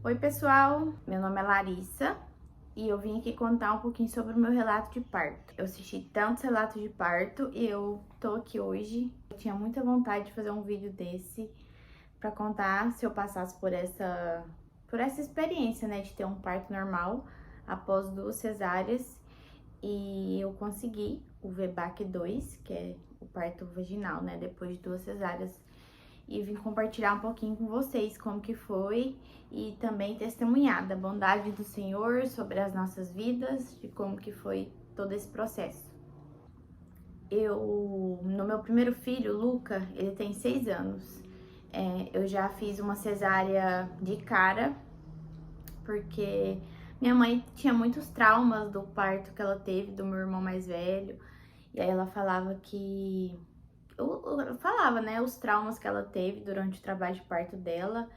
Oi pessoal, meu nome é Larissa e eu vim aqui contar um pouquinho sobre o meu relato de parto. Eu assisti tantos relatos de parto e eu tô aqui hoje. Eu tinha muita vontade de fazer um vídeo desse pra contar se eu passasse por essa experiência, né, de ter um parto normal após 2 cesáreas, e eu consegui o VBAC 2, que é o parto vaginal, né, depois de 2 cesáreas. E vim compartilhar um pouquinho com vocês como que foi e também testemunhar da bondade do Senhor sobre as nossas vidas, de como que foi todo esse processo. No meu primeiro filho, Luca, ele tem 6 anos. Eu já fiz uma cesárea de cara, porque minha mãe tinha muitos traumas do parto que ela teve do meu irmão mais velho. E aí ela falava que eu falava, né, os traumas que ela teve durante o trabalho de parto dela.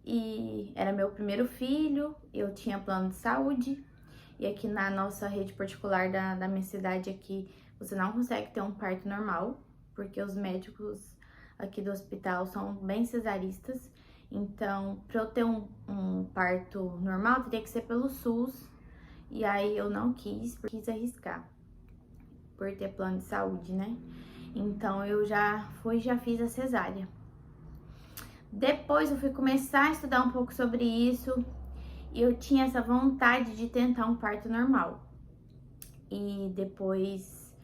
E era meu primeiro filho, eu tinha plano de saúde. E aqui na nossa rede particular da minha cidade aqui, você não consegue ter um parto normal, porque os médicos aqui do hospital são bem cesaristas. Então, para eu ter um parto normal, teria que ser pelo SUS. E aí eu não quis arriscar, por ter plano de saúde, né? Então eu já fiz a cesárea. Depois eu fui começar a estudar um pouco sobre isso e eu tinha essa vontade de tentar um parto normal. E depois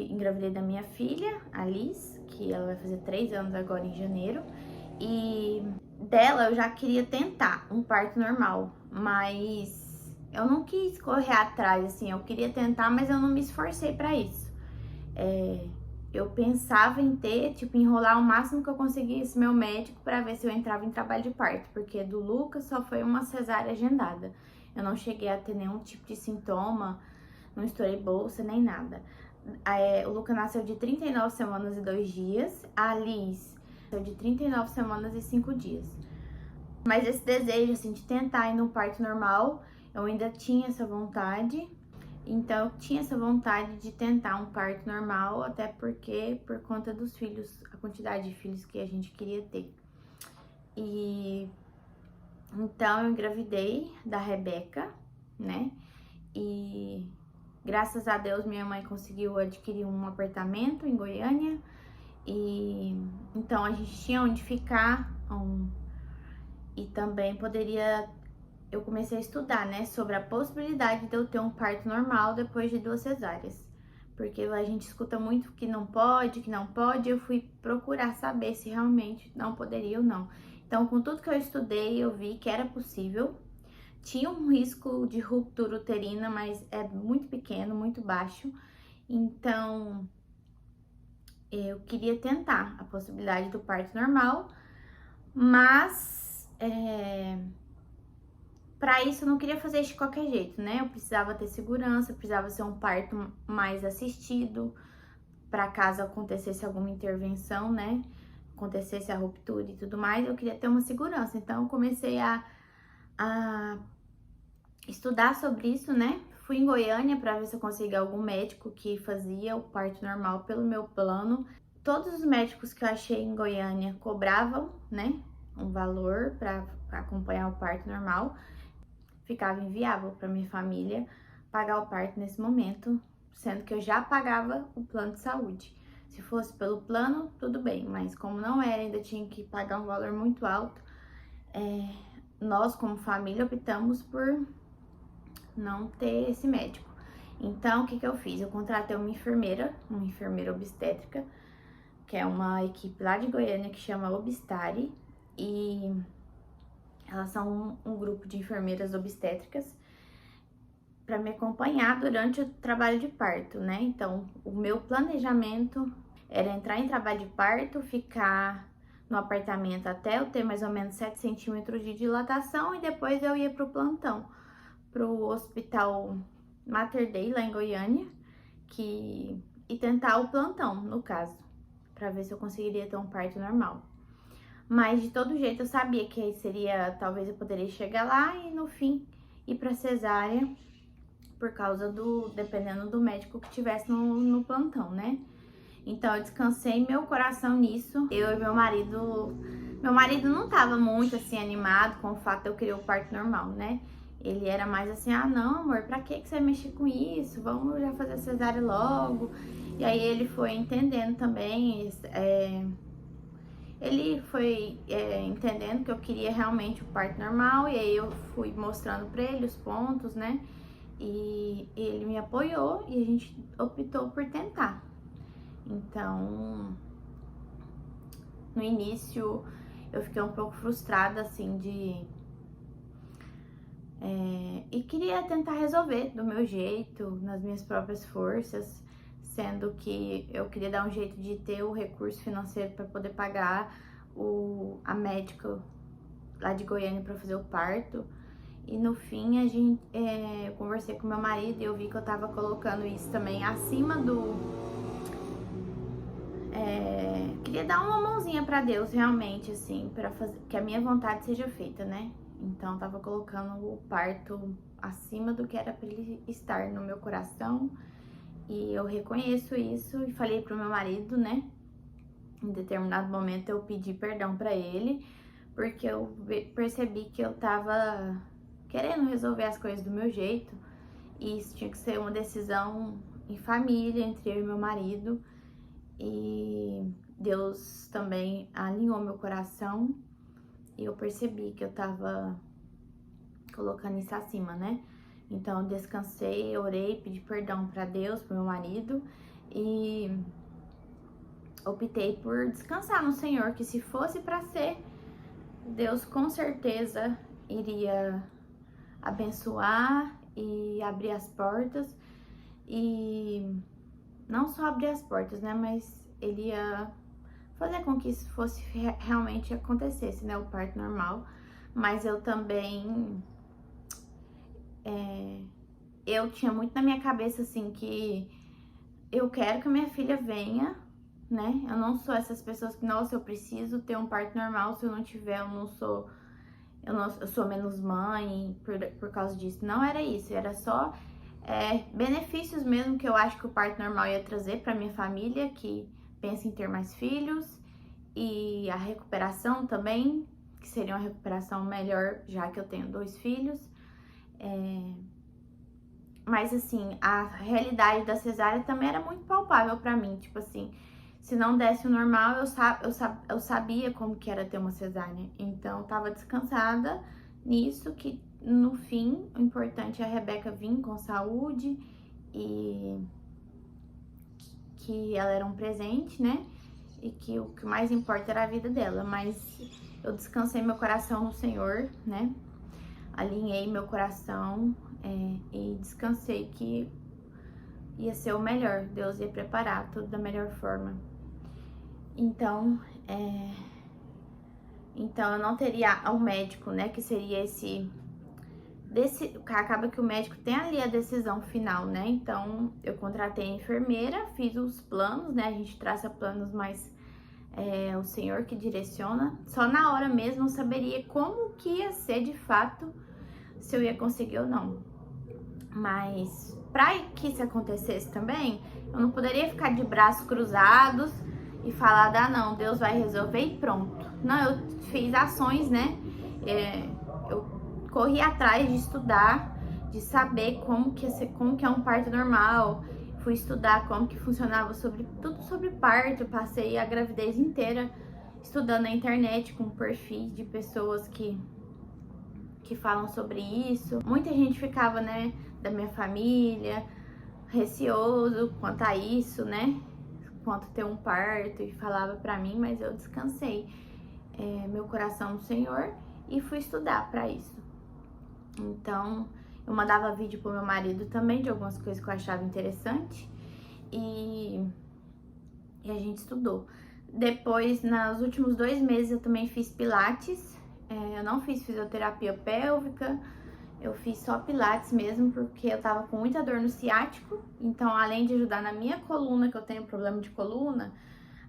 engravidei da minha filha, a Liz, que ela vai fazer 3 anos agora em janeiro. E dela eu já queria tentar um parto normal, mas eu não quis correr atrás, assim, eu queria tentar, mas eu não me esforcei pra isso. Eu pensava em enrolar o máximo que eu conseguisse meu médico para ver se eu entrava em trabalho de parto, porque do Lucas só foi uma cesárea agendada. Eu não cheguei a ter nenhum tipo de sintoma, não estourei bolsa nem nada. O Lucas nasceu de 39 semanas e 2 dias, a Liz nasceu de 39 semanas e 5 dias. Mas esse desejo, assim, de tentar ir no parto normal, eu ainda tinha essa vontade. Então, eu tinha essa vontade de tentar um parto normal, até porque, por conta dos filhos, a quantidade de filhos que a gente queria ter. E então, eu engravidei da Rebeca, né? E graças a Deus, minha mãe conseguiu adquirir um apartamento em Goiânia. E então, a gente tinha onde ficar. E também eu comecei a estudar, né, sobre a possibilidade de eu ter um parto normal depois de 2 cesáreas. Porque a gente escuta muito que não pode, eu fui procurar saber se realmente não poderia ou não. Então, com tudo que eu estudei, eu vi que era possível. Tinha um risco de ruptura uterina, mas é muito pequeno, muito baixo. Então, eu queria tentar a possibilidade do parto normal, mas para isso eu não queria fazer de qualquer jeito, né? Eu precisava ter segurança, precisava ser um parto mais assistido, para caso acontecesse alguma intervenção, né? Acontecesse a ruptura e tudo mais, eu queria ter uma segurança. Então eu comecei a estudar sobre isso, né? Fui em Goiânia para ver se eu conseguia algum médico que fazia o parto normal pelo meu plano. Todos os médicos que eu achei em Goiânia cobravam, né, um valor para acompanhar o parto normal. Ficava inviável para minha família pagar o parto nesse momento, sendo que eu já pagava o plano de saúde. Se fosse pelo plano, tudo bem, mas como não era, ainda tinha que pagar um valor muito alto. Nós, como família, optamos por não ter esse médico. Então, o que eu fiz? Eu contratei uma enfermeira obstétrica, que é uma equipe lá de Goiânia que chama Obstare, e elas são um grupo de enfermeiras obstétricas para me acompanhar durante o trabalho de parto, né? Então, o meu planejamento era entrar em trabalho de parto, ficar no apartamento até eu ter mais ou menos 7 centímetros de dilatação, e depois eu ia para o plantão, para o Hospital Mater Dei, lá em Goiânia, e tentar o plantão, no caso, para ver se eu conseguiria ter um parto normal. Mas de todo jeito eu sabia que talvez eu poderia chegar lá e no fim ir para cesárea, por causa dependendo do médico que tivesse no plantão, né? Então eu descansei meu coração nisso. Eu e meu marido Meu marido não tava muito assim animado com o fato de eu querer o parto normal, né? Ele era mais assim, ah não amor, pra que você vai mexer com isso? Vamos já fazer a cesárea logo. E aí ele foi entendendo também, ele foi entendendo que eu queria realmente o parto normal. E aí eu fui mostrando pra ele os pontos, né? E ele me apoiou e a gente optou por tentar. Então, no início eu fiquei um pouco frustrada, assim, e queria tentar resolver do meu jeito, nas minhas próprias forças, sendo que eu queria dar um jeito de ter o recurso financeiro para poder pagar a médica lá de Goiânia para fazer o parto. E no fim, eu conversei com meu marido e eu vi que eu tava colocando isso também acima queria dar uma mãozinha pra Deus, realmente, assim, para fazer que a minha vontade seja feita, né? Então, eu tava colocando o parto acima do que era pra ele estar no meu coração. E eu reconheço isso e falei pro meu marido, né? Em determinado momento eu pedi perdão pra ele, porque eu percebi que eu tava querendo resolver as coisas do meu jeito. E isso tinha que ser uma decisão em família, entre eu e meu marido. E Deus também alinhou meu coração e eu percebi que eu tava colocando isso acima, né? Então eu descansei, orei, pedi perdão pra Deus, pro meu marido e optei por descansar no Senhor, que se fosse pra ser, Deus com certeza iria abençoar e abrir as portas. E não só abrir as portas, né? Mas ele ia fazer com que isso fosse realmente acontecesse, né? O parto normal. Mas eu também... eu tinha muito na minha cabeça, assim, que eu quero que a minha filha venha, né? Eu não sou essas pessoas que, nossa, eu preciso ter um parto normal, se eu não tiver, eu sou menos mãe por causa disso. Não era isso, era só benefícios mesmo que eu acho que o parto normal ia trazer para minha família, que pensa em ter mais filhos, e a recuperação também, que seria uma recuperação melhor, já que eu tenho 2 filhos. Mas assim, a realidade da cesárea também era muito palpável para mim, tipo assim, se não desse o normal, eu sabia como que era ter uma cesárea. Então, eu tava descansada nisso, que no fim, o importante é a Rebeca vir com saúde e que ela era um presente, né? E que o que mais importa era a vida dela. Mas eu descansei meu coração no Senhor, né? Alinhei meu coração e descansei que ia ser o melhor. Deus ia preparar tudo da melhor forma. Então, eu não teria um médico, né, que seria acaba que o médico tem ali a decisão final, né? Então, eu contratei a enfermeira, fiz os planos, né? A gente traça planos, mas o Senhor que direciona. Só na hora mesmo eu saberia como que ia ser de fato, se eu ia conseguir ou não. Mas para que isso acontecesse também, eu não poderia ficar de braços cruzados e falar, não, Deus vai resolver e pronto. Não, eu fiz ações, né? Eu corri atrás de estudar, de saber como que é um parto normal. Fui estudar como que funcionava tudo sobre parto. Eu passei a gravidez inteira estudando na internet com perfis de pessoas que falam sobre isso. Muita gente ficava, né, da minha família, receoso quanto a isso, né? Quanto ter um parto, e falava pra mim, mas eu descansei meu coração no Senhor e fui estudar pra isso. Então, eu mandava vídeo pro meu marido também de algumas coisas que eu achava interessante e a gente estudou. Depois, nos últimos 2 meses, eu também fiz pilates. Eu não fiz fisioterapia pélvica, eu fiz só pilates mesmo, porque eu tava com muita dor no ciático. Então, além de ajudar na minha coluna, que eu tenho problema de coluna,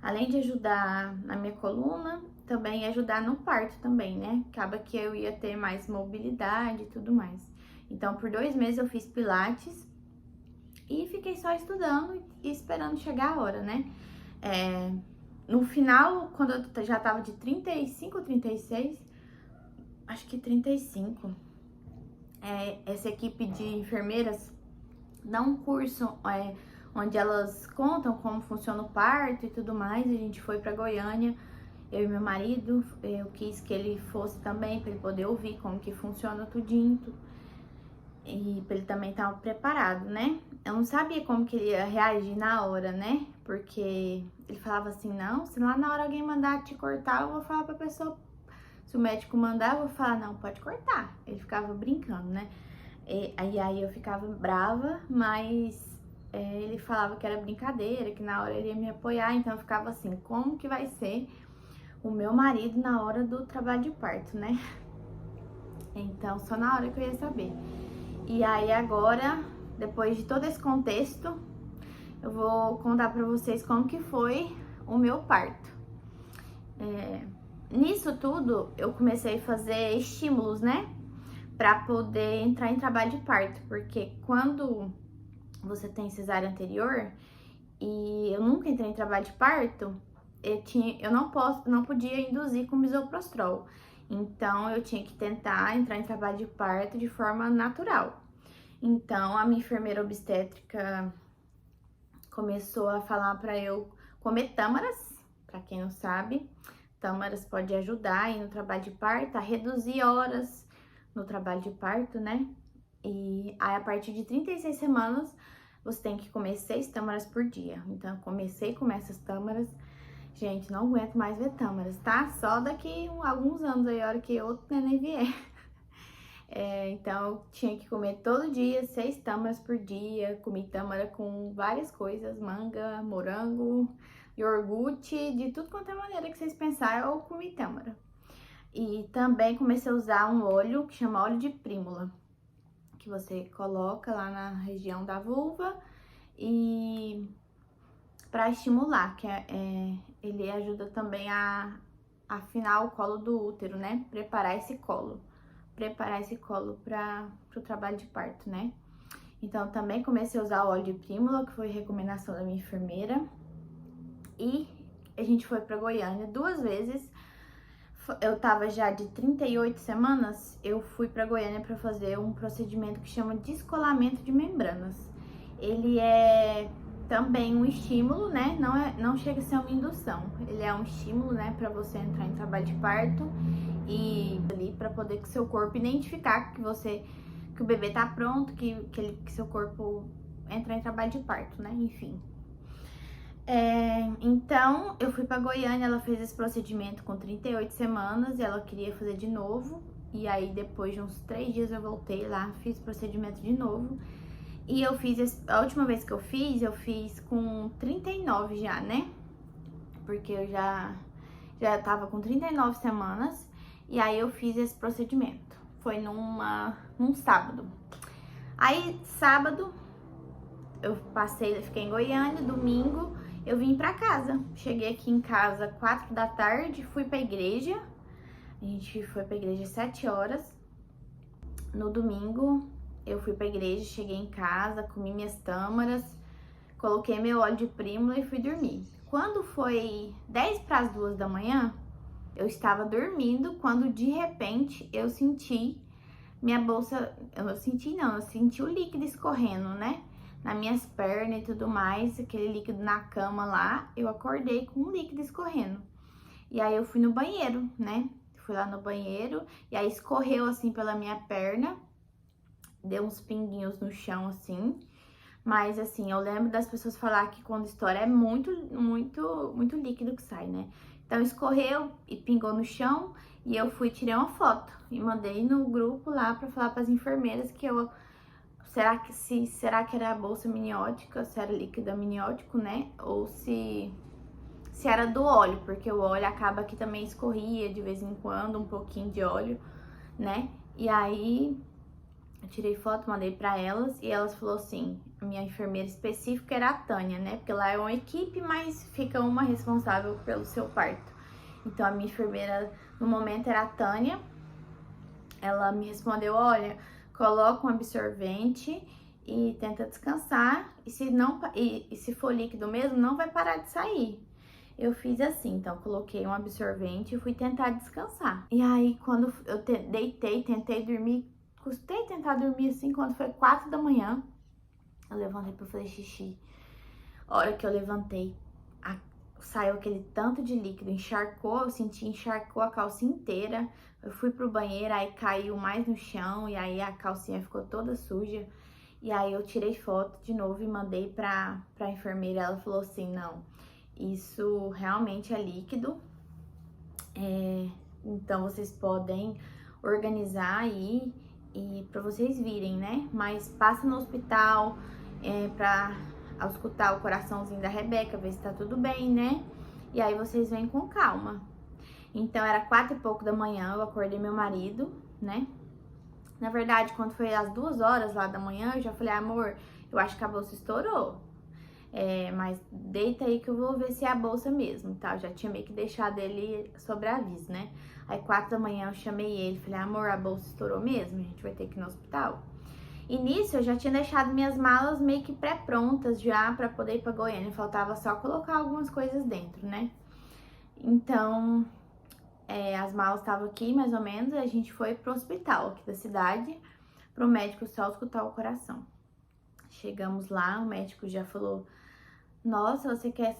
além de ajudar na minha coluna, também ia ajudar no parto também, né? Acaba que eu ia ter mais mobilidade e tudo mais. Então, por 2 meses eu fiz pilates e fiquei só estudando e esperando chegar a hora, né? no final, quando eu já tava de 35, 36, acho que 35, essa equipe de enfermeiras dá um curso onde elas contam como funciona o parto e tudo mais. A gente foi pra Goiânia, eu e meu marido, eu quis que ele fosse também, pra ele poder ouvir como que funciona tudinho, e pra ele também estar preparado, né? Eu não sabia como que ele ia reagir na hora, né? Porque ele falava assim, não, se lá na hora alguém mandar te cortar, eu vou falar pra pessoa, se o médico mandar, eu vou falar, não, pode cortar. Ele ficava brincando, né? Aí eu ficava brava, mas ele falava que era brincadeira, que na hora ele ia me apoiar, então eu ficava assim, como que vai ser o meu marido na hora do trabalho de parto, né? Então, só na hora que eu ia saber. E aí agora, depois de todo esse contexto, eu vou contar pra vocês como que foi o meu parto. Nisso tudo, eu comecei a fazer estímulos, né? Pra poder entrar em trabalho de parto, porque quando você tem cesárea anterior e eu nunca entrei em trabalho de parto, eu não podia induzir com misoprostol. Então eu tinha que tentar entrar em trabalho de parto de forma natural. Então a minha enfermeira obstétrica começou a falar para eu comer tâmaras, para quem não sabe, tâmaras pode ajudar aí no trabalho de parto, a reduzir horas no trabalho de parto, né? E aí, a partir de 36 semanas, você tem que comer 6 tâmaras por dia. Então, eu comecei a comer essas tâmaras. Gente, não aguento mais ver tâmaras, tá? Só daqui alguns anos aí, a hora que outro neném vier. Então, eu tinha que comer todo dia 6 tâmaras por dia. Comi tâmara com várias coisas, manga, morango, iogurte, de tudo quanto é maneira que vocês pensarem, eu comi tâmara. E também comecei a usar um óleo que chama óleo de prímula, que você coloca lá na região da vulva e para estimular, que ele ajuda também a afinar o colo do útero, né? Preparar esse colo para o trabalho de parto, né? Então também comecei a usar o óleo de prímula, que foi recomendação da minha enfermeira, e a gente foi para Goiânia 2 vezes. Eu tava já de 38 semanas, eu fui pra Goiânia pra fazer um procedimento que chama descolamento de membranas. Ele é também um estímulo, né? Não chega a ser uma indução. Ele é um estímulo, né, pra você entrar em trabalho de parto e ali pra poder que seu corpo identificar que o bebê tá pronto, que seu corpo entra em trabalho de parto, né? Enfim. Então, eu fui pra Goiânia, ela fez esse procedimento com 38 semanas e ela queria fazer de novo. E aí, depois de uns 3 dias, eu voltei lá, fiz o procedimento de novo. E eu fiz, a última vez que eu fiz com 39 já, né? Porque eu já tava com 39 semanas e aí eu fiz esse procedimento. Foi num sábado. Aí, sábado, fiquei em Goiânia, domingo eu vim pra casa. Cheguei aqui em casa 4 da tarde, fui pra igreja. A gente foi pra igreja às 7 horas. No domingo, eu fui pra igreja, cheguei em casa, comi minhas tâmaras, coloquei meu óleo de prímula e fui dormir. Quando foi 10 para as 2 da manhã, eu estava dormindo quando de repente eu senti minha bolsa, eu senti o líquido escorrendo, né? Nas minhas pernas e tudo mais, aquele líquido na cama lá, eu acordei com um líquido escorrendo. E aí eu fui no banheiro, né? Fui lá no banheiro e aí escorreu assim pela minha perna, deu uns pinguinhos no chão assim. Mas assim, eu lembro das pessoas falar que quando estoura é muito líquido que sai, né? Então escorreu e pingou no chão e eu fui tirei uma foto e mandei no grupo lá pra falar para as enfermeiras que será que era a bolsa amniótica, se era líquido amniótico, né? Ou se era do óleo, porque o óleo acaba que também escorria de vez em quando, um pouquinho de óleo, né? E aí eu tirei foto, mandei pra elas e elas falou assim, a minha enfermeira específica era a Tânia, né? Porque lá é uma equipe, mas fica uma responsável pelo seu parto. Então a minha enfermeira no momento era a Tânia. Ela me respondeu, olha, coloca um absorvente e tenta descansar. E se for líquido mesmo, não vai parar de sair. eu fiz assim, então coloquei um absorvente e fui tentar descansar. E aí, quando eu deitei, tentei dormir, custei tentar dormir assim, quando foi 4 da manhã, eu levantei pra fazer xixi. A hora que eu levantei, saiu aquele tanto de líquido, encharcou, eu senti, encharcou a calça inteira. Eu fui pro banheiro, aí caiu mais no chão, e aí a calcinha ficou toda suja. E aí eu tirei foto de novo e mandei pra enfermeira, ela falou assim, não, isso realmente é líquido, então vocês podem organizar aí e para vocês virem, né? Mas passa no hospital pra auscultar o coraçãozinho da Rebeca, ver se tá tudo bem, né? E aí vocês vêm com calma. Então era 4 e pouco da manhã, eu acordei meu marido, né? Na verdade, quando foi às 2 horas lá da manhã, eu já falei, amor, eu acho que a bolsa estourou. Mas deita aí que eu vou ver se é a bolsa mesmo, tá? Eu já tinha meio que deixado ele sobre aviso, né? Aí 4 da manhã eu chamei ele, falei, amor, a bolsa estourou mesmo, a gente vai ter que ir no hospital. E nisso eu já tinha deixado minhas malas meio que pré-prontas já pra poder ir pra Goiânia, faltava só colocar algumas coisas dentro, né? Então, as malas estavam aqui mais ou menos, e a gente foi pro hospital aqui da cidade, pro médico só auscultar o coração. Chegamos lá, o médico já falou, nossa, você quer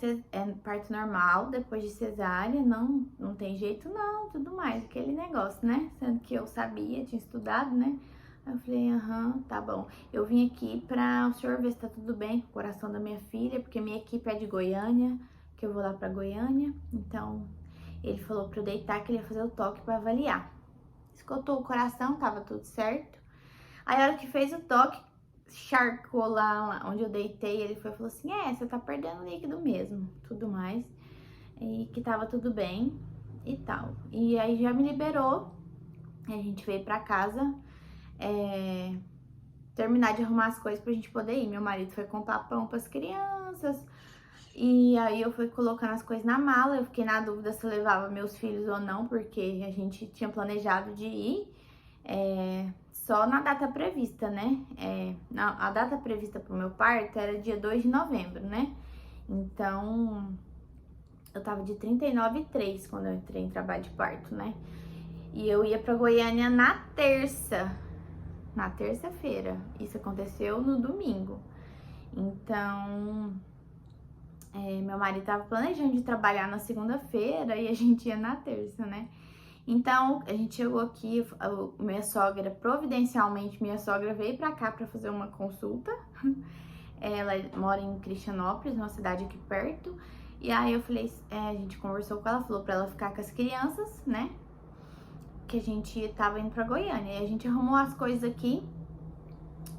parto normal depois de cesárea? Não tem jeito não, tudo mais, aquele negócio, né? Sendo que eu sabia, tinha estudado, né? Aí eu falei, aham, tá bom. Eu vim aqui pra o senhor ver se tá tudo bem com o coração da minha filha, porque minha equipe é de Goiânia, que eu vou lá pra Goiânia. Então, ele falou pra eu deitar que ele ia fazer o toque pra avaliar. Escutou o coração, tava tudo certo. Aí a hora que fez o toque, charcou lá onde eu deitei, ele foi e falou assim, você tá perdendo líquido mesmo, tudo mais, e que tava tudo bem e tal. E aí já me liberou, a gente veio pra casa, terminar de arrumar as coisas pra gente poder ir. Meu marido foi comprar pão pras crianças, e aí eu fui colocando as coisas na mala, eu fiquei na dúvida se eu levava meus filhos ou não, porque a gente tinha planejado de ir, só na data prevista, né? A data prevista pro meu parto era dia 2 de novembro, né? Então, eu tava de 39,3 quando eu entrei em trabalho de parto, né? E eu ia pra Goiânia na terça-feira. Isso aconteceu no domingo. Então, meu marido tava planejando de trabalhar na segunda-feira e a gente ia na terça, né? Então, a gente chegou aqui, minha sogra, providencialmente, minha sogra veio pra cá pra fazer uma consulta. Ela mora em Cristianópolis, uma cidade aqui perto. E aí eu falei, a gente conversou com ela, falou pra ela ficar com as crianças, né? Que a gente tava indo pra Goiânia. E a gente arrumou as coisas aqui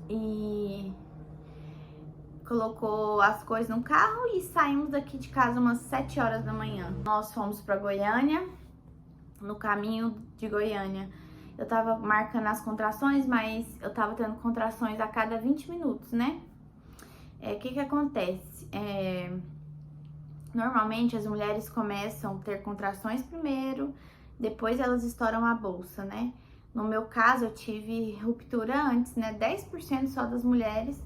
e colocou as coisas no carro e saímos daqui de casa umas 7 horas da manhã. Nós fomos pra Goiânia. No caminho de Goiânia, eu tava marcando as contrações, mas eu tava tendo contrações a cada 20 minutos, né? O que acontece? Normalmente as mulheres começam a ter contrações primeiro, depois elas estouram a bolsa, né? No meu caso, eu tive ruptura antes, né? 10% só das mulheres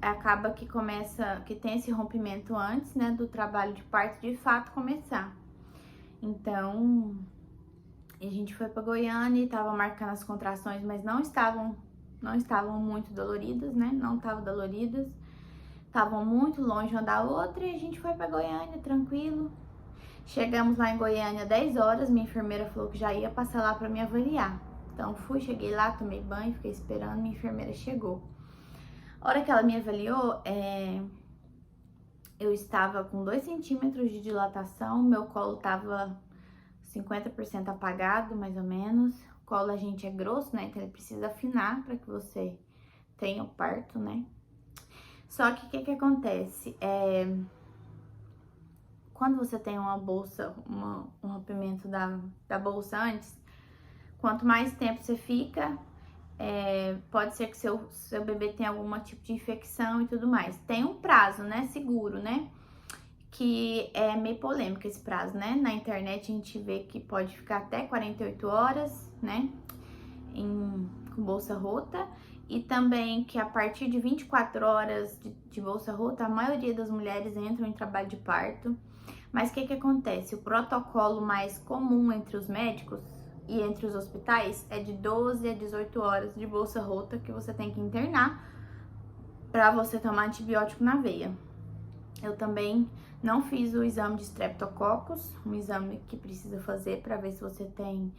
acaba que tem esse rompimento antes, né? Do trabalho de parto de fato começar. Então, a gente foi pra Goiânia e tava marcando as contrações, mas não estavam muito doloridas, né? Não estavam doloridas. Estavam muito longe uma da outra e a gente foi pra Goiânia, tranquilo. Chegamos lá em Goiânia 10 horas, minha enfermeira falou que já ia passar lá pra me avaliar. Então, cheguei lá, tomei banho, fiquei esperando, minha enfermeira chegou. A hora que ela me avaliou, eu estava com 2 centímetros de dilatação, meu colo tava 50% apagado, mais ou menos. O colo da gente é grosso, né? Então ele precisa afinar para que você tenha o parto, né? Só que o que acontece? Quando você tem uma bolsa, um rompimento da bolsa antes, quanto mais tempo você fica, pode ser que seu bebê tenha algum tipo de infecção e tudo mais. Tem um prazo, né? Seguro, né? Que é meio polêmico esse prazo, né? Na internet a gente vê que pode ficar até 48 horas, né? Com bolsa rota. E também que a partir de 24 horas de bolsa rota, a maioria das mulheres entram em trabalho de parto. Mas o que que acontece? O protocolo mais comum entre os médicos e entre os hospitais é de 12 a 18 horas de bolsa rota que você tem que internar para você tomar antibiótico na veia. Eu também não fiz o exame de Streptococcus, um exame que precisa fazer para ver se você tem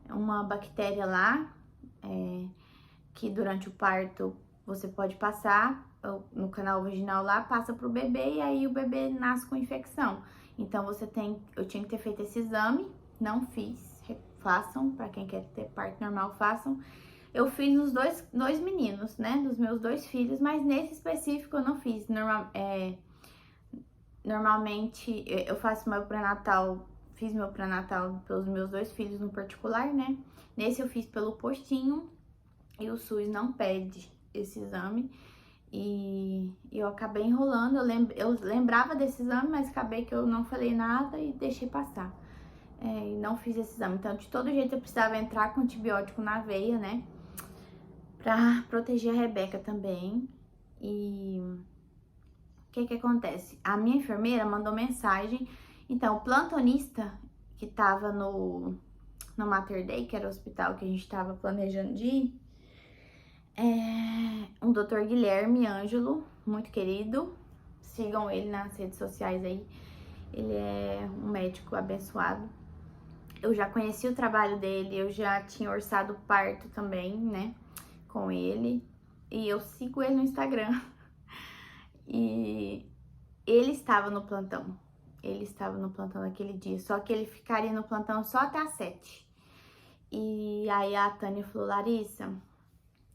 uma bactéria lá, que durante o parto você pode passar no canal vaginal lá, passa pro bebê e aí o bebê nasce com infecção. Então eu tinha que ter feito esse exame, não fiz, façam, para quem quer ter parto normal, façam. Eu fiz nos dois meninos, né, dos meus 2 filhos, mas nesse específico eu não fiz. Normalmente eu faço meu pré-natal, fiz meu pré-natal pelos meus 2 filhos no particular, né? Nesse eu fiz pelo postinho e o SUS não pede esse exame. E eu acabei enrolando, eu lembrava desse exame, mas acabei que eu não falei nada e deixei passar. E não fiz esse exame. Então, de todo jeito, eu precisava entrar com antibiótico na veia, né? Pra proteger a Rebeca também. E o que que acontece? A minha enfermeira mandou mensagem. Então, o plantonista que tava no Mater Dei, que era o hospital que a gente tava planejando de ir, um doutor Guilherme Ângelo, muito querido. Sigam ele nas redes sociais aí. Ele é um médico abençoado. Eu já conheci o trabalho dele, eu já tinha orçado parto também, né, com ele. E eu sigo ele no Instagram. E ele estava no plantão. Ele estava no plantão naquele dia, só que ele ficaria no plantão só até às 7. E aí a Tânia falou: Larissa,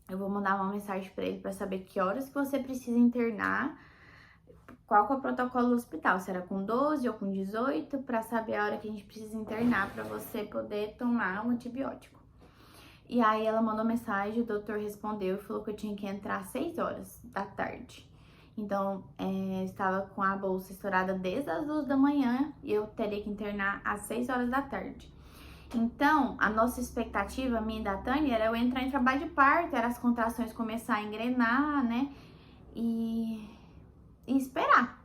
eu vou mandar uma mensagem para ele para saber que horas que você precisa internar, qual que é o protocolo do hospital, se era com 12 ou com 18, para saber a hora que a gente precisa internar para você poder tomar um antibiótico. E aí ela mandou mensagem, o doutor respondeu e falou que eu tinha que entrar às 6 horas da tarde. Então, eu estava com a bolsa estourada desde as 2 da manhã e eu teria que internar às 6 horas da tarde. Então, a nossa expectativa, minha e da Tânia, era eu entrar em trabalho de parto, era as contrações começar a engrenar, né? E esperar.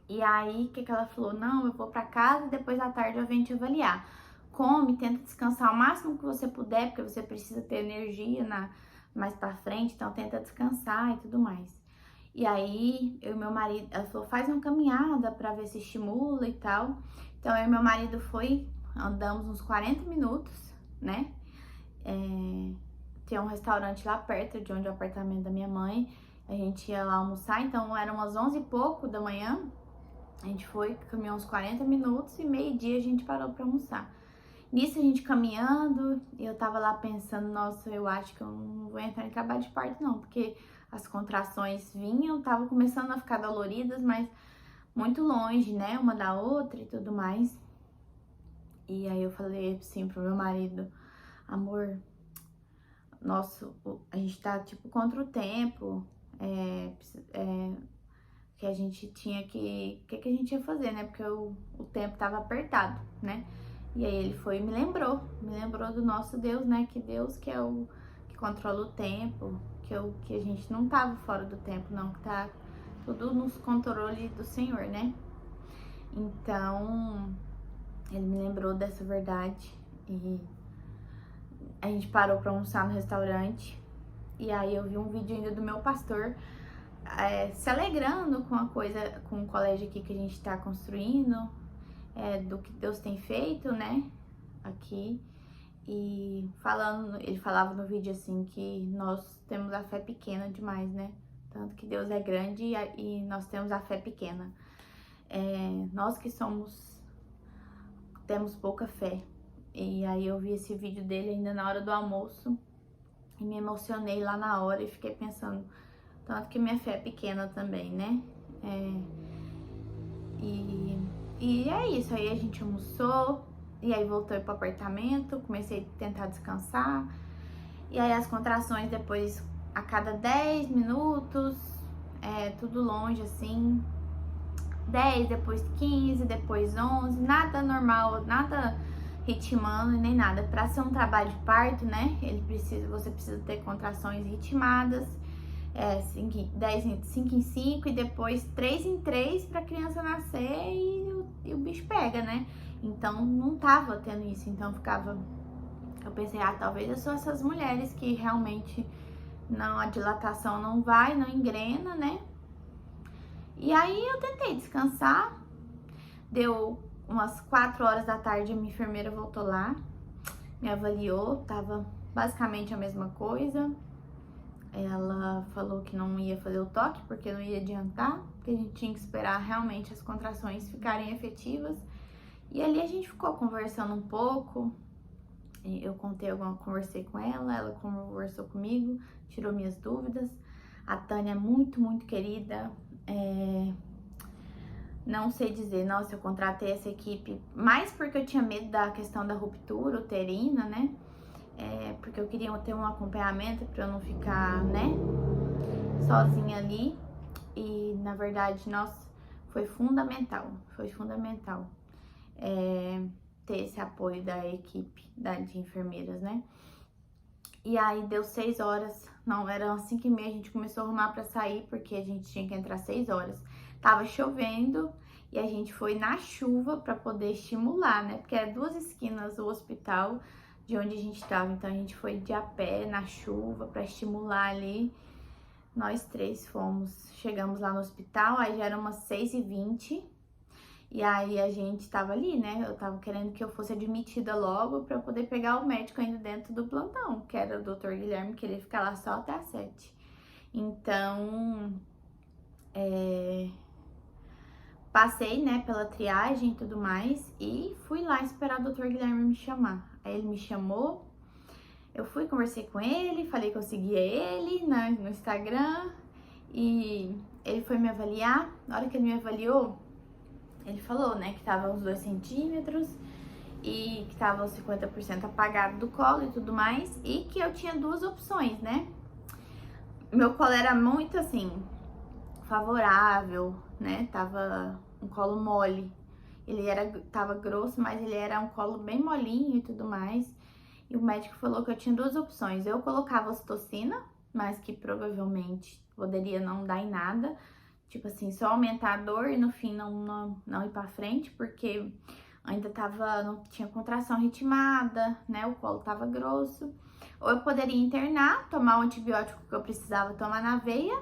E aí, o que que ela falou? Não, eu vou pra casa e depois à tarde eu venho te avaliar. Come, tenta descansar o máximo que você puder, porque você precisa ter energia mais pra frente, então tenta descansar e tudo mais. E aí, eu e meu marido, ela falou, faz uma caminhada pra ver se estimula e tal. Então, eu e meu marido andamos uns 40 minutos, né? Tem um restaurante lá perto de onde é o apartamento da minha mãe. A gente ia lá almoçar, então eram umas 11 e pouco da manhã. A gente caminhou uns 40 minutos e meio-dia a gente parou pra almoçar. Nisso a gente caminhando, e eu tava lá pensando, nossa, eu acho que eu não vou entrar em trabalho de parto não, porque as contrações vinham, estavam começando a ficar doloridas, mas muito longe, né, uma da outra e tudo mais. E aí eu falei assim pro meu marido, amor, nossa, a gente tá tipo contra o tempo, que a gente tinha que a gente ia fazer, né, porque o tempo tava apertado, né. E aí ele foi e me lembrou do nosso Deus, né, que Deus que é o que controla o tempo, que a gente não tava fora do tempo, não, que tá tudo nos controles do Senhor, né. Então, ele me lembrou dessa verdade e a gente parou pra almoçar no restaurante. E aí eu vi um vídeo ainda do meu pastor se alegrando com com o colégio aqui que a gente tá construindo, do que Deus tem feito, né, aqui. E ele falava no vídeo assim que nós temos a fé pequena demais, né? Tanto que Deus é grande e nós temos a fé pequena. Nós que temos pouca fé. E aí eu vi esse vídeo dele ainda na hora do almoço e me emocionei lá na hora e fiquei pensando, tanto que minha fé é pequena também, né? E é isso, aí a gente almoçou e aí voltei pro apartamento, comecei a tentar descansar. E aí as contrações depois a cada 10 minutos, tudo longe assim, 10, depois 15, depois 11, nada normal, nada ritmando nem nada. Para ser um trabalho de parto, né, você precisa ter contrações ritmadas, 5 em 5 e depois 3 em 3 pra criança nascer e o bicho pega, né? Então não tava tendo isso, então eu pensei, talvez eu sou essas mulheres que realmente a dilatação não vai, não engrena, né? E aí eu tentei descansar, deu umas 4 horas da tarde, a minha enfermeira voltou lá, me avaliou, tava basicamente a mesma coisa. Ela falou que não ia fazer o toque porque não ia adiantar, que a gente tinha que esperar realmente as contrações ficarem efetivas. E ali a gente ficou conversando um pouco, eu conversei com ela conversou comigo, tirou minhas dúvidas. A Tânia é muito, muito querida, não sei dizer, nossa, eu contratei essa equipe mais porque eu tinha medo da questão da ruptura uterina, né? Porque eu queria ter um acompanhamento para eu não ficar, né, sozinha ali. E na verdade, nossa, foi fundamental ter esse apoio da equipe de enfermeiras, né? E aí deu 6 horas, não, eram 5h30, a gente começou a arrumar pra sair, porque a gente tinha que entrar 6 horas. Tava chovendo e a gente foi na chuva pra poder estimular, né? Porque era 2 esquinas o hospital de onde a gente tava, então a gente foi de a pé na chuva pra estimular ali. Nós 3 chegamos lá no hospital, aí já era umas 6h20. E aí a gente tava ali, né? Eu tava querendo que eu fosse admitida logo pra eu poder pegar o médico ainda dentro do plantão, que era o Dr. Guilherme, que ele ia ficar lá só até às 7. Então, passei, né, pela triagem e tudo mais e fui lá esperar o Dr. Guilherme me chamar. Aí ele me chamou, eu fui, conversei com ele, falei que eu seguia ele no Instagram e ele foi me avaliar. Na hora que ele me avaliou, ele falou, né, que tava uns 2 centímetros e que tava uns 50% apagado do colo e tudo mais, e que eu tinha 2 opções, né? Meu colo era muito, assim, favorável, né? Tava um colo mole. Tava grosso, mas ele era um colo bem molinho e tudo mais. E o médico falou que eu tinha 2 opções. Eu colocava ocitocina, mas que provavelmente poderia não dar em nada. Tipo assim, só aumentar a dor e no fim não ir pra frente, porque ainda não tinha contração ritmada, né? O colo tava grosso. Ou eu poderia internar, tomar o antibiótico que eu precisava tomar na veia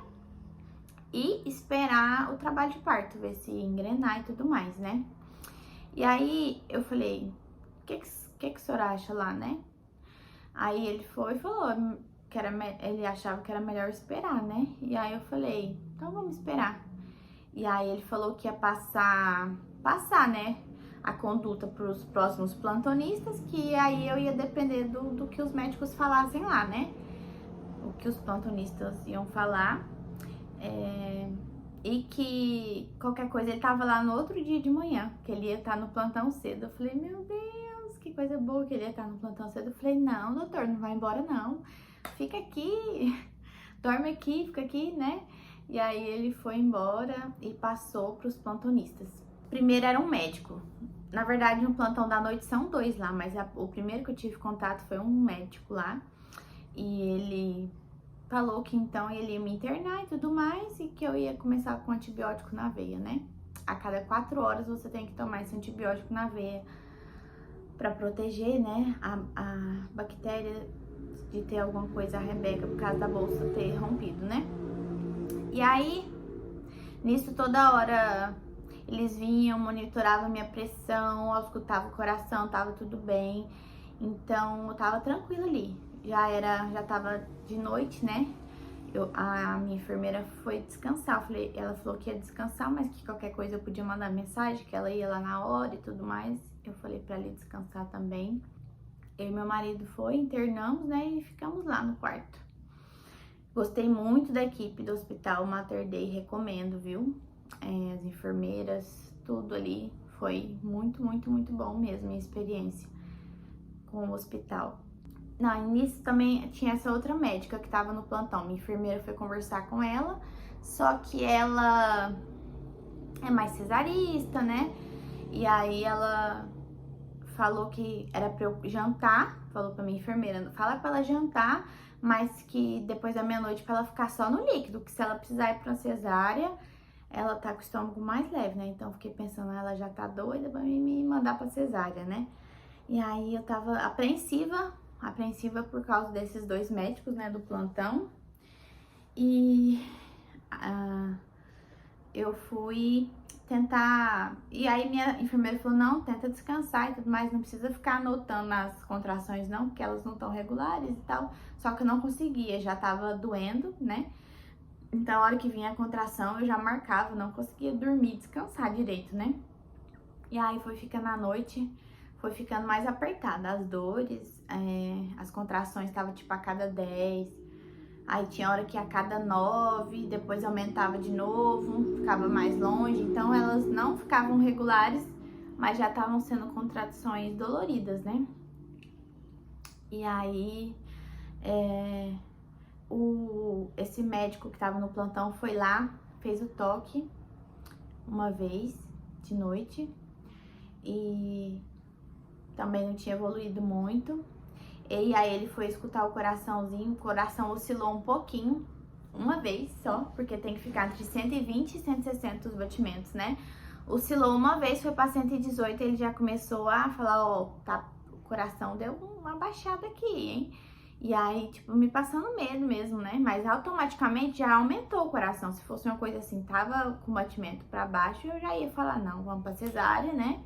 e esperar o trabalho de parto, ver se ia engrenar e tudo mais, né? E aí eu falei, o que o senhor acha lá, né? Aí ele foi e falou que ele achava que era melhor esperar, né? E aí eu falei, então vamos esperar. E aí ele falou que ia passar, né, a conduta para os próximos plantonistas, que aí eu ia depender do que os médicos falassem lá, né? O que os plantonistas iam falar. E que qualquer coisa ele tava lá no outro dia de manhã, que ele ia estar no plantão cedo. Eu falei, meu Deus, que coisa boa que ele ia estar no plantão cedo. Eu falei, não, doutor, não vai embora não. Fica aqui, dorme aqui, fica aqui, né? E aí ele foi embora e passou para os plantonistas. Primeiro era um médico. Na verdade, no plantão da noite são 2 lá, mas o primeiro que eu tive contato foi um médico lá. E ele falou que então ele ia me internar e tudo mais, e que eu ia começar com antibiótico na veia, né? A cada 4 horas você tem que tomar esse antibiótico na veia para proteger, né, a bactéria de ter alguma coisa rebeca por causa da bolsa ter rompido, né? E aí, nisso toda hora eles vinham, monitoravam minha pressão, eu escutava o coração, tava tudo bem. Então eu tava tranquila ali. Já tava de noite, né? A minha enfermeira foi descansar. Ela falou que ia descansar, mas que qualquer coisa eu podia mandar mensagem, que ela ia lá na hora e tudo mais. Eu falei pra ela descansar também. Eu e meu marido internamos, né? E ficamos lá no quarto. Gostei muito da equipe do hospital Mater Dei, recomendo, viu? As enfermeiras, tudo ali. Foi muito, muito, muito bom mesmo, minha experiência com o hospital. Não, nisso também tinha essa outra médica que tava no plantão. Minha enfermeira foi conversar com ela, só que ela é mais cesarista, né? E aí ela falou que era pra eu jantar, falou pra minha enfermeira, fala pra ela jantar, mas que depois da meia-noite pra ela ficar só no líquido, que se ela precisar ir pra cesárea, ela tá com o estômago mais leve, né? Então, fiquei pensando, ela já tá doida pra me mandar pra cesárea, né? E aí, eu tava apreensiva por causa desses 2 médicos, né, do plantão. E eu fui tentar... E aí, minha enfermeira falou, não, tenta descansar e tudo mais, não precisa ficar anotando as contrações, não, porque elas não estão regulares e tal. Só que eu não conseguia, já tava doendo, né? Então, a hora que vinha a contração, eu já marcava, não conseguia dormir, descansar direito, né? E aí, foi ficando a noite, foi ficando mais apertada, as dores, as contrações estavam tipo a cada 10, aí tinha hora que a cada 9, depois aumentava de novo, ficava mais longe, então elas não ficavam regulares, mas já estavam sendo contrações doloridas, né? E aí, esse médico que tava no plantão foi lá, fez o toque uma vez de noite e também não tinha evoluído muito. E aí ele foi escutar o coraçãozinho, o coração oscilou um pouquinho, uma vez só, porque tem que ficar entre 120 e 160 os batimentos, né? Oscilou uma vez, foi pra 118, ele já começou a falar, ó, tá, o coração deu uma baixada aqui, hein? E aí, tipo, me passando medo mesmo, né? Mas automaticamente já aumentou o coração. Se fosse uma coisa assim, tava com batimento pra baixo, eu já ia falar, não, vamos pra cesárea, né?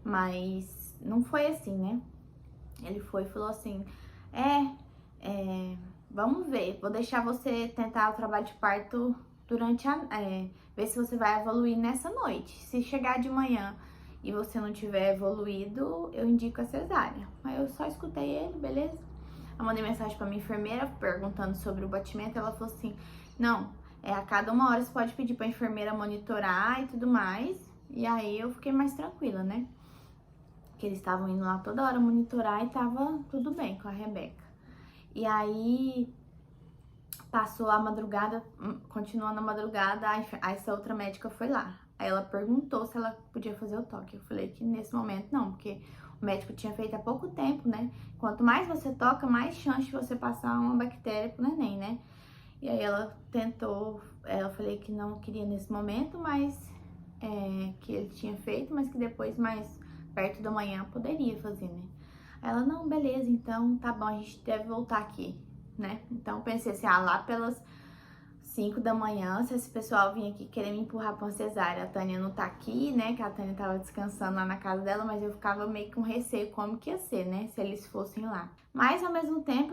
Mas não foi assim, né? Ele foi e falou assim, vamos ver, vou deixar você tentar o trabalho de parto durante ver se você vai evoluir nessa noite. Se chegar de manhã e você não tiver evoluído, eu indico a cesárea. Aí eu só escutei ele, beleza? Eu mandei mensagem pra minha enfermeira perguntando sobre o batimento, ela falou assim, não, a cada 1 hora você pode pedir pra enfermeira monitorar e tudo mais. E aí eu fiquei mais tranquila, né? Que eles estavam indo lá toda hora monitorar e tava tudo bem com a Rebeca. E aí, passou a madrugada, continuando a madrugada, essa outra médica foi lá. Aí ela perguntou se ela podia fazer o toque. Eu falei que nesse momento não, porque o médico tinha feito há pouco tempo, né? Quanto mais você toca, mais chance de você passar uma bactéria pro neném, né? E aí ela tentou, eu falei que não queria nesse momento, mas que ele tinha feito, mas que depois, mais perto da manhã, poderia fazer, né? Aí ela, não, beleza, então tá bom, a gente deve voltar aqui, né? Então pensei assim, lá pelas 5 da manhã, se esse pessoal vir aqui querer me empurrar pra uma cesárea, a Tânia não tá aqui, né? Que a Tânia tava descansando lá na casa dela, mas eu ficava meio com receio como que ia ser, né? Se eles fossem lá. Mas ao mesmo tempo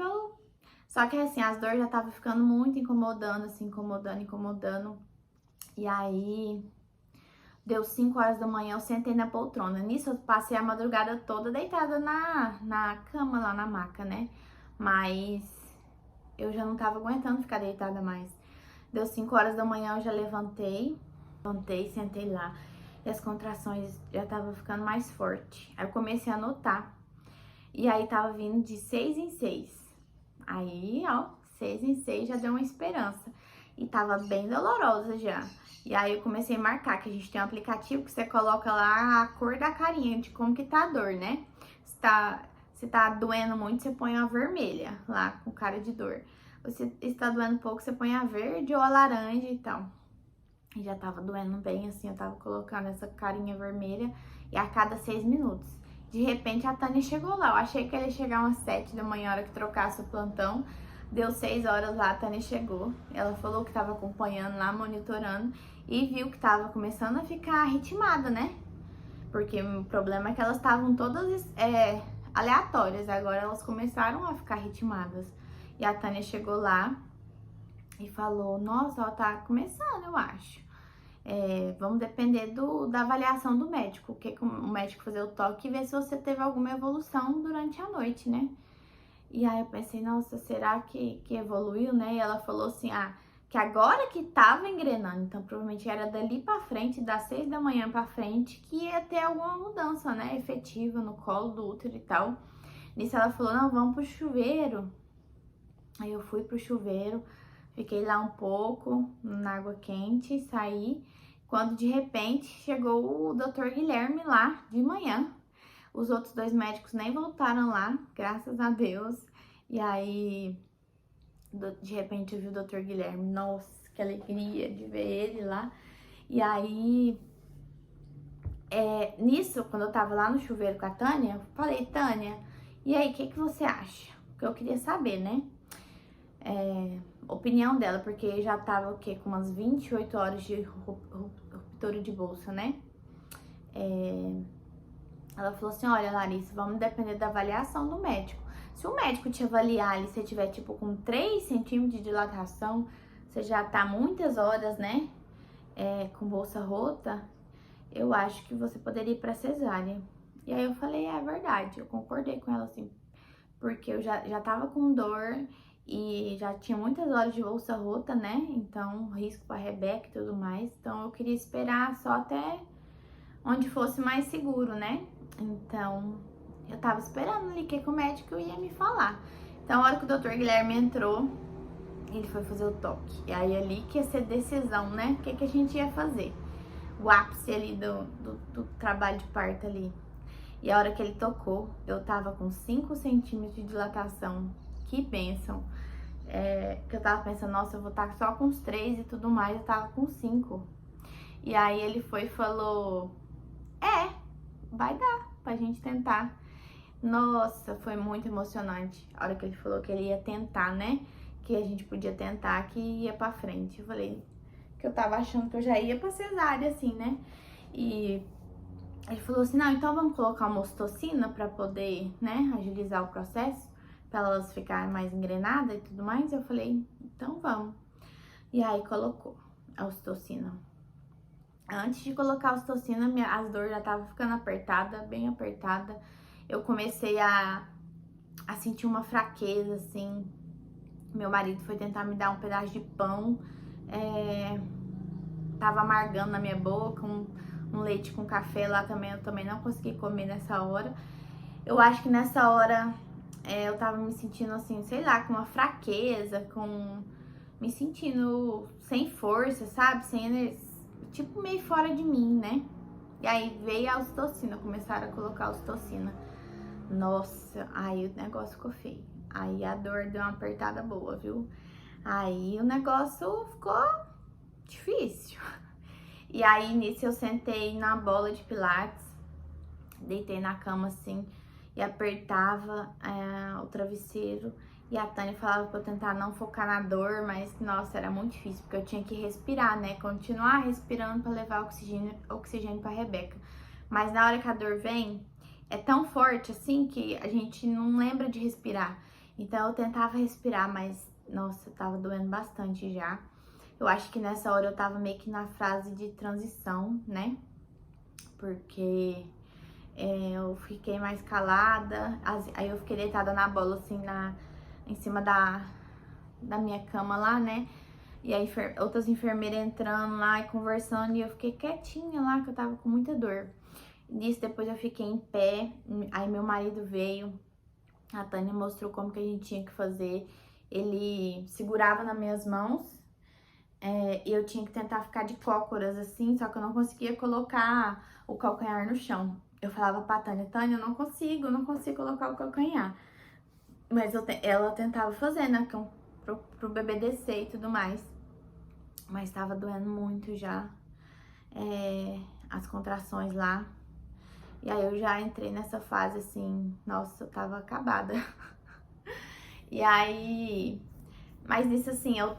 Só que assim, as dores já estavam ficando muito incomodando, assim, incomodando. E aí, deu 5 horas da manhã, eu sentei na poltrona. Nisso, eu passei a madrugada toda deitada na cama, lá na maca, né? Mas eu já não tava aguentando ficar deitada mais. Deu 5 horas da manhã, eu já levantei, sentei lá. E as contrações já estavam ficando mais forte. Aí eu comecei a anotar. E aí tava vindo de 6 em 6. Aí, ó, 6 em 6 já deu uma esperança. E tava bem dolorosa já. E aí eu comecei a marcar, que a gente tem um aplicativo que você coloca lá a cor da carinha, de como que tá a dor, né? Se tá doendo muito, você põe a vermelha lá, com cara de dor. Se tá doendo pouco, você põe a verde ou a laranja e tal. E já tava doendo bem, assim, eu tava colocando essa carinha vermelha e a cada 6 minutos. De repente, a Tânia chegou lá. Eu achei que ele ia chegar umas 7 da manhã, hora que trocasse o plantão. Deu 6 horas lá, a Tânia chegou. Ela falou que tava acompanhando lá, monitorando. E viu que tava começando a ficar ritmada, né? Porque o problema é que elas estavam todas aleatórias. Agora elas começaram a ficar ritmadas. E a Tânia chegou lá e falou, nossa, ó, tá começando, eu acho. Vamos depender da avaliação do médico, o médico fazer o toque e ver se você teve alguma evolução durante a noite, né? E aí eu pensei, nossa, será que evoluiu, né? E ela falou assim, que agora que tava engrenando, então provavelmente era dali pra frente, das 6 da manhã pra frente, que ia ter alguma mudança, né, efetiva no colo do útero e tal. Nisso ela falou, não, vamos pro chuveiro. Aí eu fui pro chuveiro, fiquei lá um pouco, na água quente, saí. Quando de repente chegou o Dr. Guilherme lá de manhã. Os outros 2 médicos nem voltaram lá, graças a Deus. E aí De repente eu vi o Dr. Guilherme, nossa, que alegria de ver ele lá. E aí, nisso, quando eu tava lá no chuveiro com a Tânia, eu falei, Tânia, e aí, o que você acha? Porque eu queria saber, né? Opinião dela, porque já tava o quê? Com umas 28 horas de ruptura de bolsa, né? Ela falou assim, olha, Larissa, vamos depender da avaliação do médico. Se o médico te avaliar ali, você tiver tipo com 3 centímetros de dilatação, você já tá muitas horas, né? Com bolsa rota, eu acho que você poderia ir pra cesárea. E aí eu falei, é verdade, eu concordei com ela assim, porque eu já tava com dor e já tinha muitas horas de bolsa rota, né? Então, risco pra Rebeca e tudo mais. Então, eu queria esperar só até onde fosse mais seguro, né? Então, eu tava esperando ali que o médico ia me falar. Então, a hora que o Dr. Guilherme entrou, ele foi fazer o toque. E aí, ali que ia ser decisão, né? O que a gente ia fazer. O ápice ali do trabalho de parto ali. E a hora que ele tocou, eu tava com 5 centímetros de dilatação. Que bênção. Que eu tava pensando, nossa, eu vou estar só com os 3 e tudo mais. Eu tava com 5. E aí ele foi e falou, vai dar pra gente tentar. Nossa, foi muito emocionante. A hora que ele falou que ele ia tentar, né? Que a gente podia tentar, que ia pra frente. Eu falei que eu tava achando que eu já ia pra cesárea, assim, né? E ele falou assim, não, então vamos colocar uma ocitocina pra poder, né, agilizar o processo, pra elas ficarem mais engrenadas e tudo mais. Eu falei, então vamos. E aí colocou a ocitocina. Antes de colocar a ocitocina, as dores já estavam ficando apertada, bem apertada. Eu comecei a sentir uma fraqueza, assim. Meu marido foi tentar me dar um pedaço de pão. Tava amargando na minha boca, um leite com café lá também. Eu também não consegui comer nessa hora. Eu acho que nessa hora eu tava me sentindo assim, sei lá, com uma fraqueza, me sentindo sem força, sabe? Sem energia. Tipo, meio fora de mim, né? E aí veio a ocitocina, começaram a colocar a ocitocina. Nossa, aí o negócio ficou feio. Aí a dor deu uma apertada boa, viu? Aí o negócio ficou difícil. E aí nisso eu sentei na bola de pilates, deitei na cama assim e apertava o travesseiro. E a Tânia falava pra eu tentar não focar na dor, mas, nossa, era muito difícil, porque eu tinha que respirar, né? Continuar respirando pra levar oxigênio pra Rebeca. Mas na hora que a dor vem, é tão forte, assim, que a gente não lembra de respirar. Então eu tentava respirar, mas, nossa, tava doendo bastante já. Eu acho que nessa hora eu tava meio que na fase de transição, né? Porque eu fiquei mais calada, aí eu fiquei deitada na bola, assim, em cima da minha cama lá, né? E aí outras enfermeiras entrando lá e conversando, e eu fiquei quietinha lá, que eu tava com muita dor. Nisso, depois eu fiquei em pé, aí meu marido veio, a Tânia mostrou como que a gente tinha que fazer. Ele segurava nas minhas mãos, e eu tinha que tentar ficar de cócoras, assim, só que eu não conseguia colocar o calcanhar no chão. Eu falava pra Tânia, Tânia, eu não consigo colocar o calcanhar. Mas ela tentava fazer, né, pro bebê descer e tudo mais. Mas tava doendo muito já, as contrações lá. E aí eu já entrei nessa fase assim, nossa, eu tava acabada. E aí, mas nisso assim, eu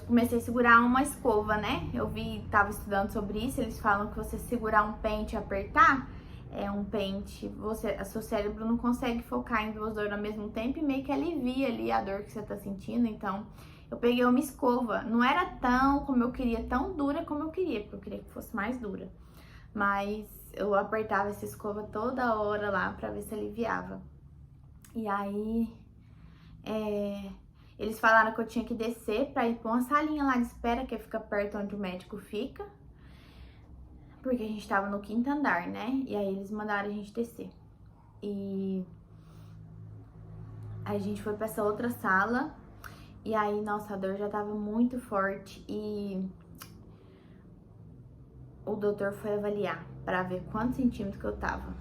comecei a segurar uma escova, né? Tava estudando sobre isso, eles falam que você segurar um pente e apertar, um pente, seu cérebro não consegue focar em 2 dores ao mesmo tempo e meio que alivia ali a dor que você tá sentindo. Então, eu peguei uma escova, não era como eu queria, tão dura como eu queria, porque eu queria que fosse mais dura. Mas eu apertava essa escova toda hora lá pra ver se aliviava. E aí, eles falaram que eu tinha que descer pra ir pra uma salinha lá de espera, que fica perto onde o médico fica. Porque a gente tava no 5º andar, né? E aí eles mandaram a gente descer. E a gente foi pra essa outra sala. E aí, nossa, a dor já tava muito forte. E o doutor foi avaliar pra ver quantos centímetros que eu tava.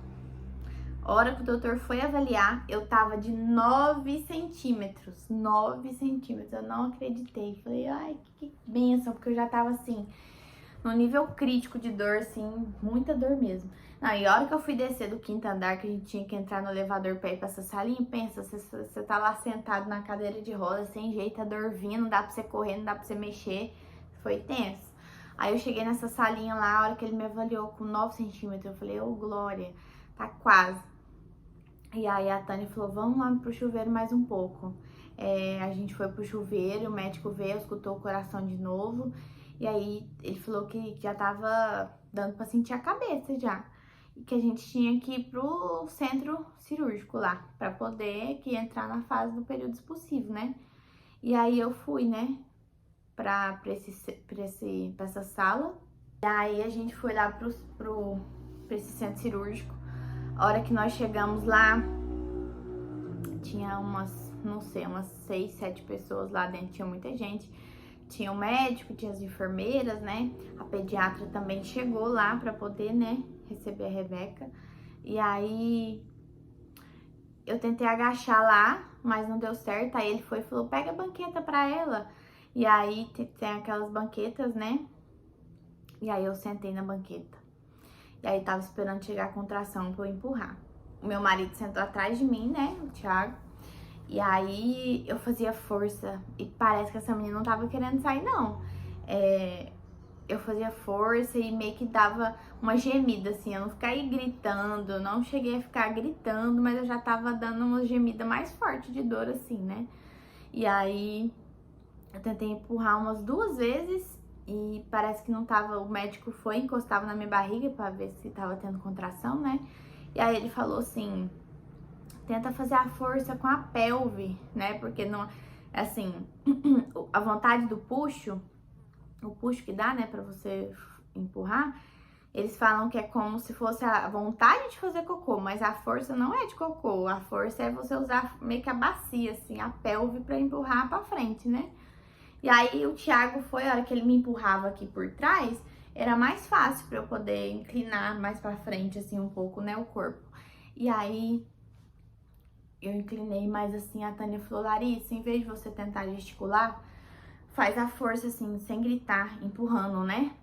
A hora que o doutor foi avaliar, eu tava de 9 centímetros. 9 centímetros. Eu não acreditei. Falei, ai, que bênção, porque eu já tava assim, no nível crítico de dor, assim, muita dor mesmo. Não, e a hora que eu fui descer do 5º andar, que a gente tinha que entrar no elevador pra ir pra essa salinha, pensa, você tá lá sentado na cadeira de rodas, sem jeito, a dor vindo, não dá pra você correr, não dá pra você mexer. Foi tenso. Aí eu cheguei nessa salinha lá, a hora que ele me avaliou com 9 centímetros, eu falei, ô Glória, tá quase. E aí a Tânia falou, vamos lá pro chuveiro mais um pouco. A gente foi pro chuveiro, o médico veio, escutou o coração de novo. E aí ele falou que já tava dando pra sentir a cabeça já. E que a gente tinha que ir pro centro cirúrgico lá, pra poder entrar na fase do período expulsivo, né? E aí eu fui, né, pra essa sala. E aí a gente foi lá pra esse centro cirúrgico. A hora que nós chegamos lá, tinha não sei, umas 6, 7 pessoas lá dentro, tinha muita gente. Tinha o médico, tinha as enfermeiras, né? A pediatra também chegou lá pra poder, né, receber a Rebeca. E aí eu tentei agachar lá, mas não deu certo. Aí ele foi e falou, pega a banqueta pra ela. E aí tem aquelas banquetas, né? E aí eu sentei na banqueta. E aí tava esperando chegar a contração pra eu empurrar. O meu marido sentou atrás de mim, né, o Thiago. E aí eu fazia força e parece que essa menina não tava querendo sair, não. Eu fazia força e meio que dava uma gemida, assim. Eu não fiquei gritando, não cheguei a ficar gritando, mas eu já tava dando uma gemida mais forte de dor, assim, né? E aí eu tentei empurrar umas 2 vezes e parece que não tava, o médico foi, encostava na minha barriga pra ver se tava tendo contração, né? E aí ele falou assim, tenta fazer a força com a pelve, né? Porque não, assim, a vontade do puxo, o puxo que dá, né, pra você empurrar, eles falam que é como se fosse a vontade de fazer cocô, mas a força não é de cocô, a força é você usar meio que a bacia, assim, a pelve pra empurrar pra frente, né? E aí o Thiago foi, a hora que ele me empurrava aqui por trás, era mais fácil pra eu poder inclinar mais pra frente, assim, um pouco, né, o corpo. E aí eu inclinei mais assim, a Tânia falou, Larissa, em vez de você tentar gesticular, faz a força assim, sem gritar, empurrando, né?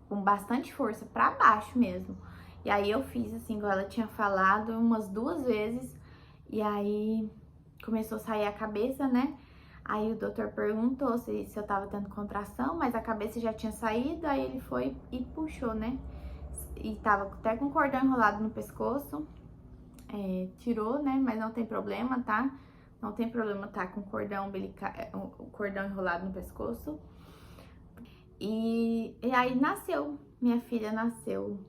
Com bastante força, pra baixo mesmo. E aí eu fiz assim, igual ela tinha falado, umas 2 vezes. E aí começou a sair a cabeça, né? Aí o doutor perguntou se eu tava tendo contração, mas a cabeça já tinha saído, aí ele foi e puxou, né? E tava até com o cordão enrolado no pescoço. Tirou, né? Mas não tem problema, tá? Não tem problema tá com cordão umbilical, o cordão enrolado no pescoço. E aí nasceu, minha filha nasceu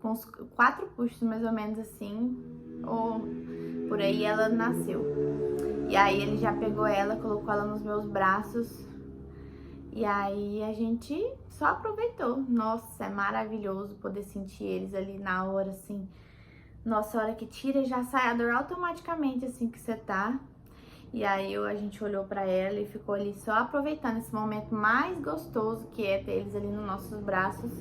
com uns 4 puxos mais ou menos assim, ou por aí ela nasceu. E aí ele já pegou ela, colocou ela nos meus braços. E aí a gente só aproveitou. Nossa, é maravilhoso poder sentir eles ali na hora, assim. Nossa, a hora que tira já sai a dor automaticamente assim que você tá. E aí a gente olhou pra ela e ficou ali só aproveitando esse momento mais gostoso que é ter eles ali nos nossos braços.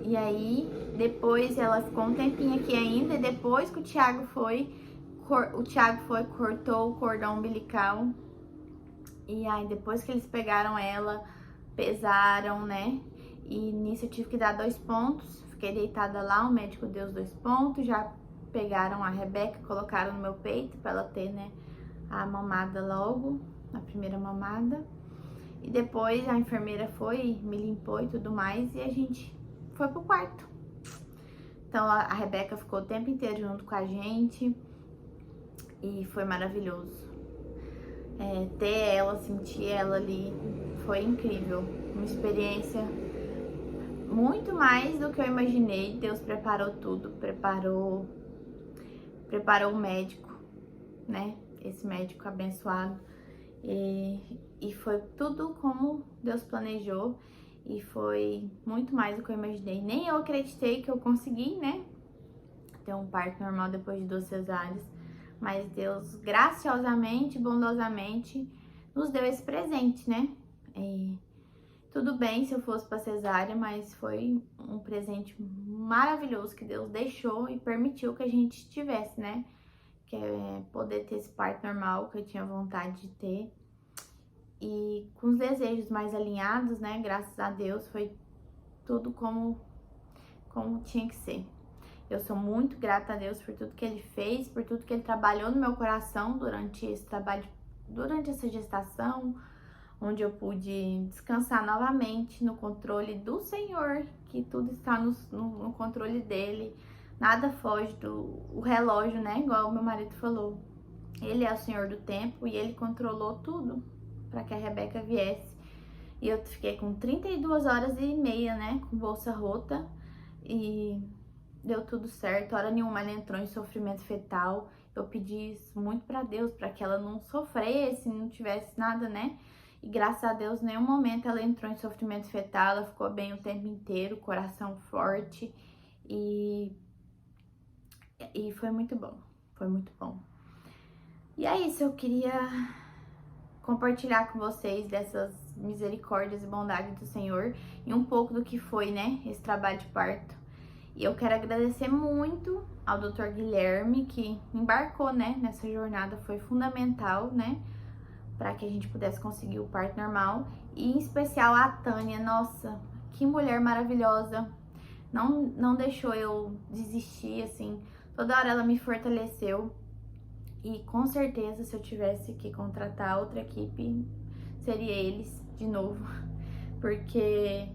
E aí depois ela ficou um tempinho aqui ainda e depois que o Thiago foi, cortou o cordão umbilical. E aí depois que eles pegaram ela, pesaram, né? E nisso eu tive que dar 2 pontos. Fiquei deitada lá, o médico deu os 2 pontos, já pegaram a Rebeca, colocaram no meu peito pra ela ter, né, a mamada logo, a primeira mamada. E depois a enfermeira foi, me limpou e tudo mais, e a gente foi pro quarto. Então a Rebeca ficou o tempo inteiro junto com a gente e foi maravilhoso. Ter ela, sentir ela ali, foi incrível. Uma experiência muito mais do que eu imaginei. Deus preparou tudo, preparou o médico, né? Esse médico abençoado. E foi tudo como Deus planejou. E foi muito mais do que eu imaginei. Nem eu acreditei que eu consegui, né? Ter um parto normal depois de 2 cesáreas. Mas Deus, graciosamente, bondosamente, nos deu esse presente, né? Tudo bem se eu fosse pra cesárea, mas foi um presente maravilhoso que Deus deixou e permitiu que a gente tivesse, né? Que é poder ter esse parto normal que eu tinha vontade de ter. E com os desejos mais alinhados, né? Graças a Deus, foi tudo como tinha que ser. Eu sou muito grata a Deus por tudo que Ele fez, por tudo que Ele trabalhou no meu coração durante esse trabalho, durante essa gestação, onde eu pude descansar novamente no controle do Senhor, que tudo está no controle dEle. Nada foge do relógio, né? Igual o meu marido falou. Ele é o Senhor do tempo e Ele controlou tudo para que a Rebeca viesse. E eu fiquei com 32 horas e meia, né? Com bolsa rota. E deu tudo certo. Hora nenhuma ela entrou em sofrimento fetal. Eu pedi isso muito para Deus, para que ela não sofresse, não tivesse nada, né? E graças a Deus, em nenhum momento ela entrou em sofrimento fetal. Ela ficou bem o tempo inteiro, coração forte. E foi muito bom. Foi muito bom. E é isso, eu queria compartilhar com vocês dessas misericórdias e bondades do Senhor e um pouco do que foi, né, esse trabalho de parto. E eu quero agradecer muito ao Dr. Guilherme, que embarcou, né, nessa jornada, foi fundamental, né, para que a gente pudesse conseguir o parto normal. E em especial a Tânia, nossa, que mulher maravilhosa, não deixou eu desistir, assim, toda hora ela me fortaleceu. E com certeza, se eu tivesse que contratar outra equipe, seria eles de novo, porque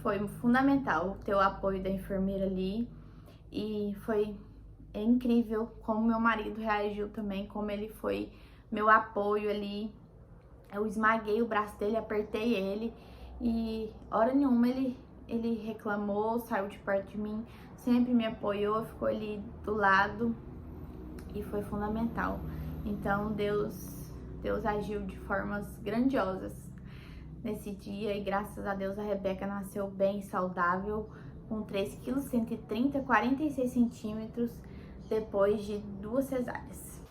foi fundamental ter o apoio da enfermeira ali. E foi incrível como meu marido reagiu também, como ele foi meu apoio ali. Eu esmaguei o braço dele, apertei ele e hora nenhuma ele reclamou, saiu de perto de mim, sempre me apoiou, ficou ali do lado. E foi fundamental. Então Deus agiu de formas grandiosas nesse dia. E graças a Deus a Rebeca nasceu bem, saudável, com 3,130 kg, 46 centímetros, depois de 2 cesáreas.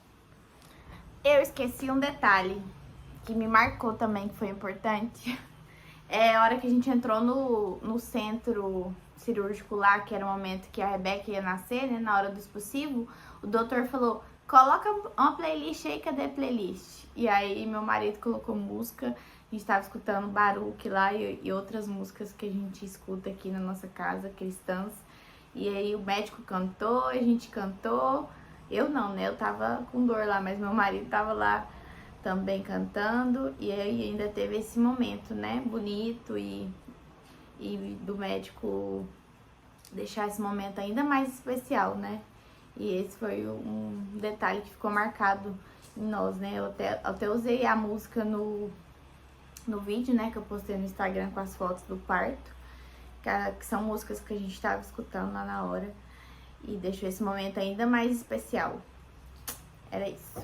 Eu esqueci um detalhe que me marcou também, que foi importante. É a hora que a gente entrou no centro cirúrgico lá, que era o momento que a Rebeca ia nascer, né, na hora do expulsivo, o doutor falou, coloca uma playlist aí, cadê a playlist? E aí meu marido colocou música, a gente tava escutando Baruch lá e outras músicas que a gente escuta aqui na nossa casa, cristãs. E aí o médico cantou, a gente cantou, eu não, né, eu tava com dor lá, mas meu marido tava lá também cantando. E aí ainda teve esse momento, né, bonito e do médico deixar esse momento ainda mais especial, né? E esse foi um detalhe que ficou marcado em nós, né? Eu até usei a música no vídeo, né, que eu postei no Instagram com as fotos do parto, que são músicas que a gente estava escutando lá na hora, e deixou esse momento ainda mais especial. Era isso.